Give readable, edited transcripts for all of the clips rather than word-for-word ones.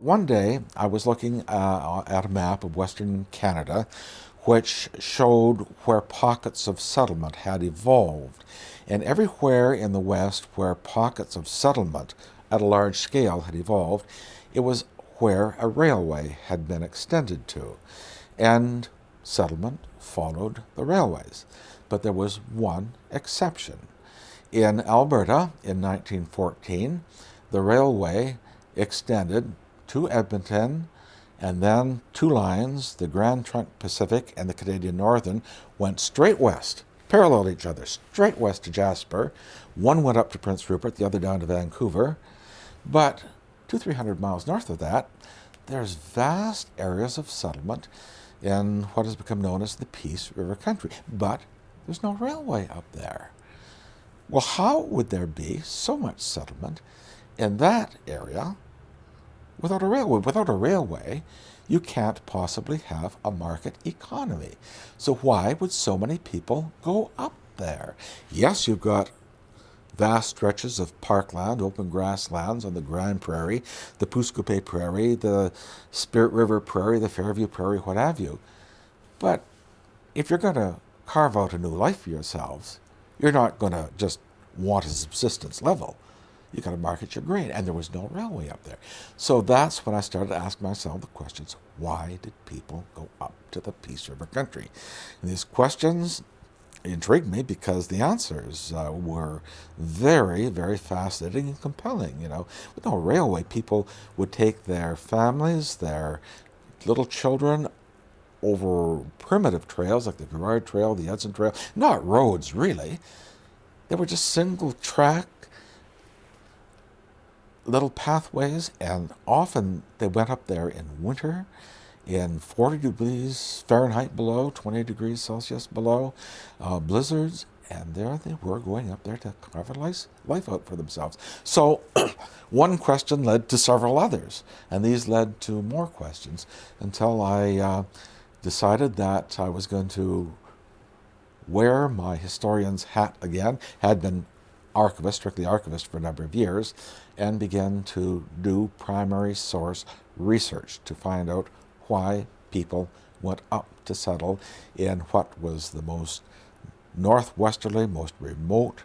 One day, I was looking at a map of Western Canada, which showed where pockets of settlement had evolved. And everywhere in the West where pockets of settlement at a large scale had evolved, it was where a railway had been extended to. And settlement followed the railways. But there was one exception. In Alberta in 1914, the railway extended to Edmonton, and then two lines, the Grand Trunk Pacific and the Canadian Northern, went straight west, parallel each other, straight west to Jasper. One went up to Prince Rupert, the other down to Vancouver. But 300 miles north of that, there's vast areas of settlement in what has become known as the Peace River Country. But there's no railway up there. Well, how would there be so much settlement in that area without a railway? Without a railway, you can't possibly have a market economy. So why would so many people go up there? Yes, you've got vast stretches of parkland, open grasslands on the Grand Prairie, the Pouce Coupé Prairie, the Spirit River Prairie, the Fairview Prairie, what have you. But if you're going to carve out a new life for yourselves, you're not going to just want a subsistence level. You've got to market your grain, and there was no railway up there. So that's when I started to ask myself the questions, why did people go up to the Peace River Country? And these questions intrigued me because the answers were very, very fascinating and compelling. With no railway, people would take their families, their little children, over primitive trails like the Girard Trail, the Hudson Trail, not roads really. They were just single track little pathways, and often they went up there in winter in 40 degrees Fahrenheit below, 20 degrees Celsius below, blizzards, and there they were going up there to carve a life out for themselves. So one question led to several others, and these led to more questions until I decided that I was going to wear my historian's hat again, had been archivist, strictly archivist for a number of years, and began to do primary source research to find out why people went up to settle in what was the most northwesterly, most remote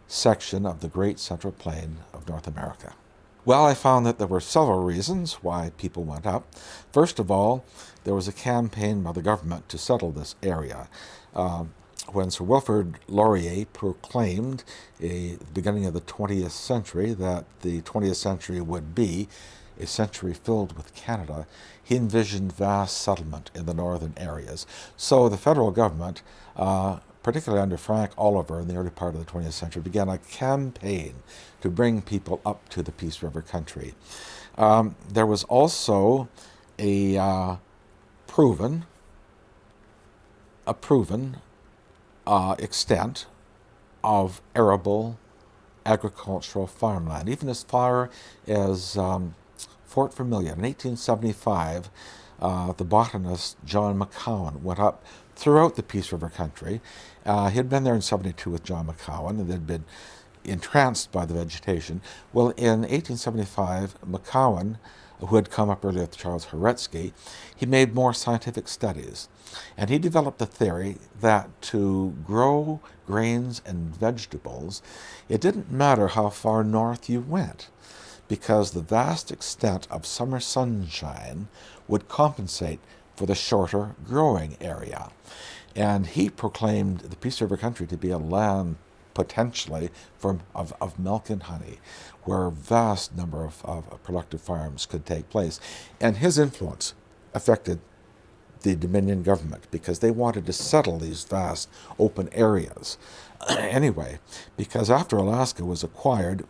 section of the Great Central Plain of North America. Well, I found that there were several reasons why people went up. First of all, there was a campaign by the government to settle this area. When Sir Wilfrid Laurier proclaimed at the beginning of the 20th century that the 20th century would be a century filled with Canada, he envisioned vast settlement in the northern areas. So the federal government, particularly under Frank Oliver in the early part of the 20th century, began a campaign to bring people up to the Peace River Country. There was also a proven extent of arable agricultural farmland, even as far as Fort Vermilion. In 1875, the botanist John McCowan went up throughout the Peace River Country. He had been there in 72 with John McCowan, and they'd been entranced by the vegetation. Well, in 1875, McCowan, who had come up earlier with Charles Heretsky, he made more scientific studies. And he developed the theory that to grow grains and vegetables, it didn't matter how far north you went, because the vast extent of summer sunshine would compensate for the shorter growing area. And he proclaimed the Peace River Country to be a land potentially of milk and honey, where a vast number of productive farms could take place. And his influence affected the Dominion government because they wanted to settle these vast open areas. Anyway, because after Alaska was acquired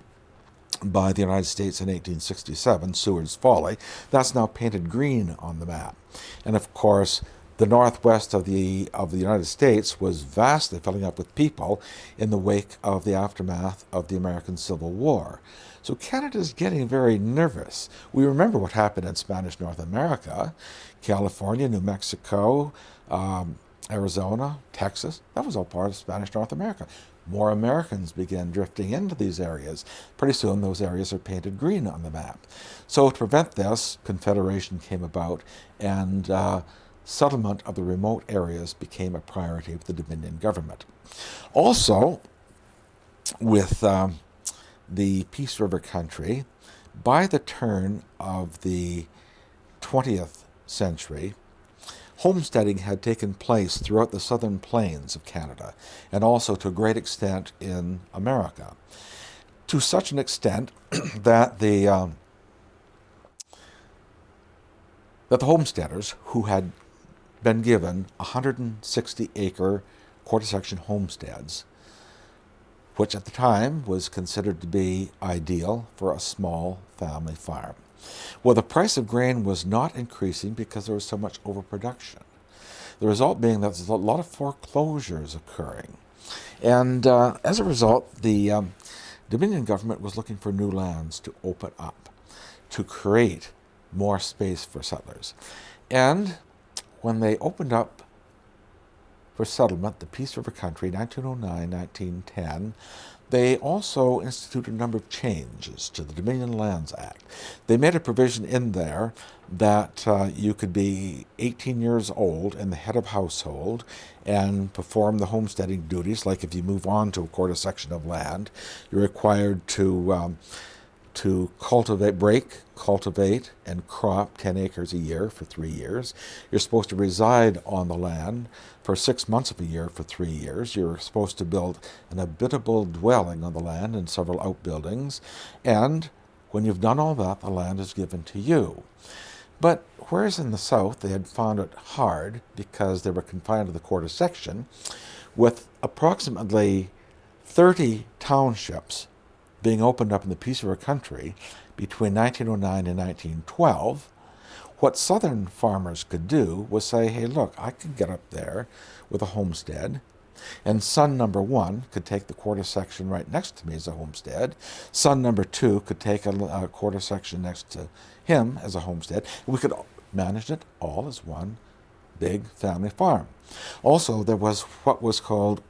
by the United States in 1867, Seward's Folly, that's now painted green on the map. And of course, the northwest of the United States was vastly filling up with people in the wake of the aftermath of the American Civil War. So Canada's getting very nervous. We remember what happened in Spanish North America, California, New Mexico, Arizona, Texas, that was all part of Spanish North America. More Americans began drifting into these areas. Pretty soon, those areas are painted green on the map. So, to prevent this, Confederation came about, and settlement of the remote areas became a priority of the Dominion government. Also, with the Peace River country, by the turn of the 20th century, homesteading had taken place throughout the southern plains of Canada, and also to a great extent in America. To such an extent that the homesteaders who had been given 160-acre quarter-section homesteads, which at the time was considered to be ideal for a small family farm. Well, the price of grain was not increasing because there was so much overproduction. The result being that there's a lot of foreclosures occurring. And as a result, the Dominion government was looking for new lands to open up, to create more space for settlers. And when they opened up for settlement, the Peace River country, 1909, 1910, they also instituted a number of changes to the Dominion Lands Act. They made a provision in there that you could be 18 years old and the head of household and perform the homesteading duties. Like if you move on to a quarter section of land, you're required to cultivate, and crop 10 acres a year for 3 years. You're supposed to reside on the land for 6 months of a year for 3 years. You're supposed to build an habitable dwelling on the land and several outbuildings. And when you've done all that, the land is given to you. But whereas in the South they had found it hard because they were confined to the quarter section, with approximately 30 townships being opened up in the Peace River country between 1909 and 1912, what southern farmers could do was say, hey, look, I could get up there with a homestead, and son number one could take the quarter section right next to me as a homestead. Son number two could take a quarter section next to him as a homestead. We could manage it all as one big family farm. Also, there was what was called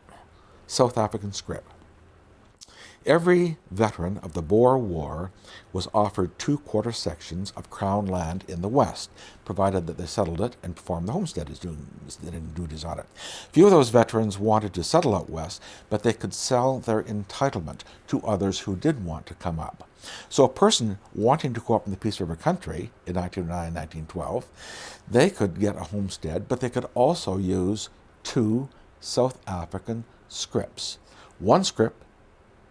South African scrip. Every veteran of the Boer War was offered 2 quarter sections of Crown land in the West, provided that they settled it and performed the homesteading duties on it. Few of those veterans wanted to settle out West, but they could sell their entitlement to others who did want to come up. So a person wanting to go up in the Peace River country in 1909, 1912, they could get a homestead, but they could also use 2 South African scrips. One scrip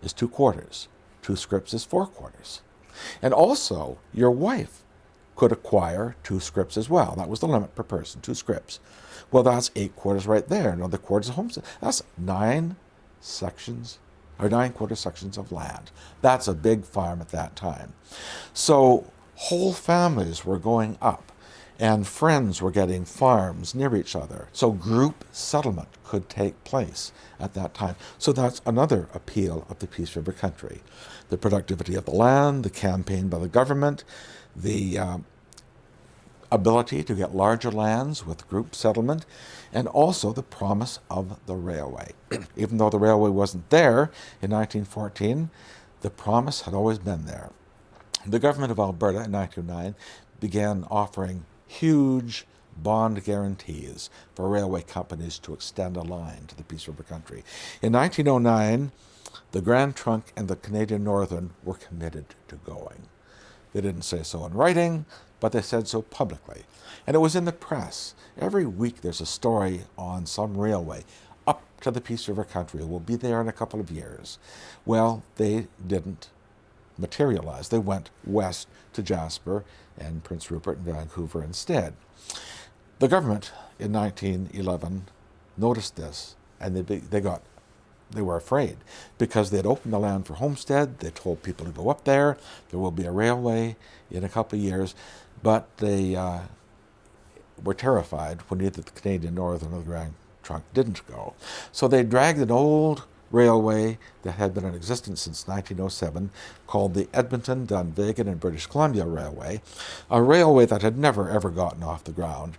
is 2 quarters. 2 scrips is 4 quarters. And also, your wife could acquire 2 scrips as well. That was the limit per person, 2 scrips. Well, that's 8 quarters right there. Another quarter is a homestead. That's 9 sections, or 9 quarter sections of land. That's a big farm at that time. So whole families were going up, and friends were getting farms near each other. So group settlement could take place at that time. So that's another appeal of the Peace River country. The productivity of the land, the campaign by the government, the ability to get larger lands with group settlement, and also the promise of the railway. Even though the railway wasn't there in 1914, the promise had always been there. The government of Alberta in 1909 began offering huge bond guarantees for railway companies to extend a line to the Peace River country. In 1909, the Grand Trunk and the Canadian Northern were committed to going. They didn't say so in writing, but they said so publicly. And it was in the press. Every week there's a story on some railway up to the Peace River country. We'll be there in a couple of years. Well, they didn't materialize. They went west to Jasper and Prince Rupert and Vancouver instead. The government in 1911 noticed this, and they were afraid because they had opened the land for homestead. They told people to go up there. There will be a railway in a couple of years, but they were terrified when either the Canadian Northern or the Grand Trunk didn't go. So they dragged an old railway that had been in existence since 1907 called the Edmonton, Dunvegan and British Columbia Railway, a railway that had never ever gotten off the ground.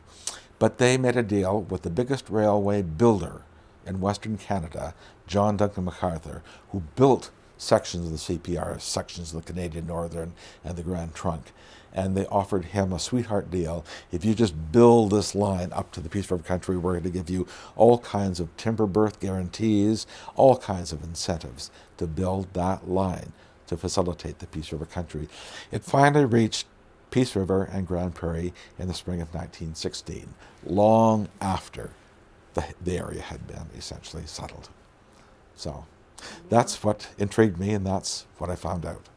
But they made a deal with the biggest railway builder in Western Canada, John Duncan MacArthur, who built sections of the CPR, sections of the Canadian Northern and the Grand Trunk. And they offered him a sweetheart deal. If you just build this line up to the Peace River Country, we're going to give you all kinds of timber berth guarantees, all kinds of incentives to build that line to facilitate the Peace River Country. It finally reached Peace River and Grand Prairie in the spring of 1916, long after the area had been essentially settled. So that's what intrigued me, and that's what I found out.